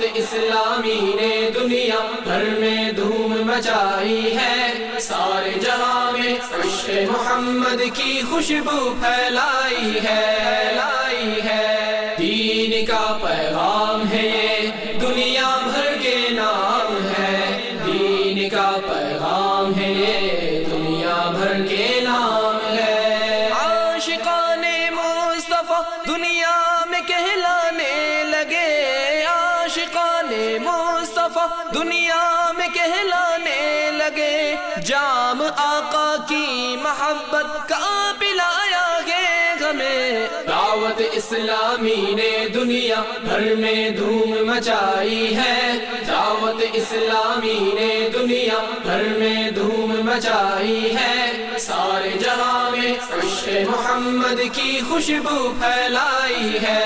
دعوت اسلامی نے دنیا بھر میں دھوم مچائی ہے، سارے جہاں میں عشق محمد کی خوشبو پھیلائی ہے، دین کا پیغام ہے یہ دنیا بھر کے نام ہے، دین کا پیغام ہے یہ دنیا بھر کے نام ہے۔ عاشقان مصطفیٰ دنیا میں کہلانے لگے، عاشقان مصطفیٰ دنیا میں کہلانے لگے، جام آقا کی محبت کا پلایا گے ہمیں۔ دعوت اسلامی نے دنیا بھر میں دھوم مچائی ہے، دعوت اسلامی نے دنیا بھر میں دھوم مچائی ہے، سارے جہاں میں عشق محمد کی خوشبو پھیلائی ہے،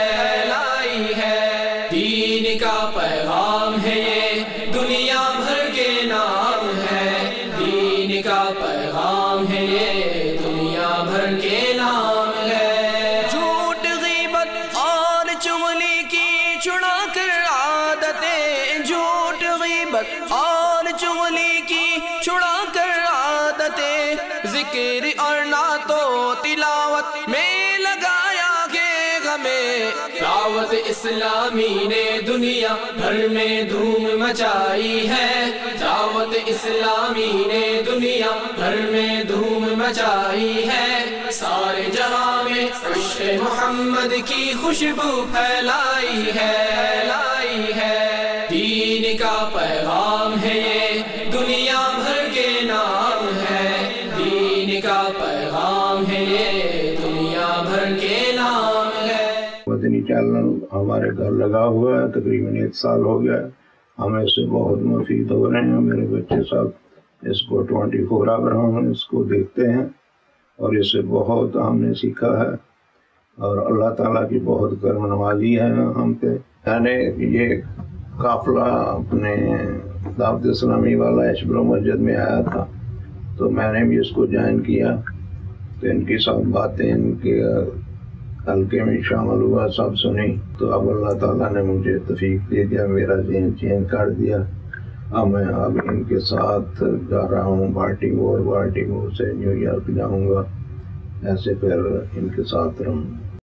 دین کا پیغام ہے یہ دنیا بھر کے نام ہے، دین کا پیغام ہے یہ دنیا بھر کے نام ہے۔ جھوٹ غیبت اور چغلی کی چھڑا کر عادتیں، جھوٹ غیبت اور چغلی کی چھڑا کر عادتیں، ذکر اور نعت و تلاوت میں لگایا گے ہمیں۔ دعوت اسلامی نے دنیا بھر میں دھوم مچائی ہے، دعوت اسلامی نے دنیا بھر میں دھوم مچائی ہے، سارے جہاں میں عشق محمد کی خوشبو پھیلائی ہے، دین کا پیغام ہے یہ دنیا بھر کے نام ہے، دین کا پیغام ہے یہ دنیا بھر کے نام ہے۔ مدنی چینل ہمارے گھر لگا ہوا ہے، تقریباً 1 سال ہو گیا ہے، ہم اس سے بہت مفید ہو رہے ہیں۔ میرے بچے سب اس کو 24 آور ہم اس کو دیکھتے ہیں اور اس سے بہت ہم نے سیکھا ہے، اور اللہ تعالیٰ کی بہت کرم نوازی ہے ہم پہ۔ میں نے یہ قافلہ اپنے دعوت اسلامی والا اشبر مسجد میں آیا تھا، تو میں نے بھی اس کو جوائن کیا، تو ان کی سب باتیں ان کے حلقے میں شامل ہوا، سب سنی، تو اب اللہ تعالیٰ نے مجھے توفیق دے دیا، میرا ذہن چینج کر دیا۔ اب میں ان کے ساتھ جا رہا ہوں بالٹیمور سے نیو یارک جاؤں گا، ایسے پھر ان کے ساتھ رہوں۔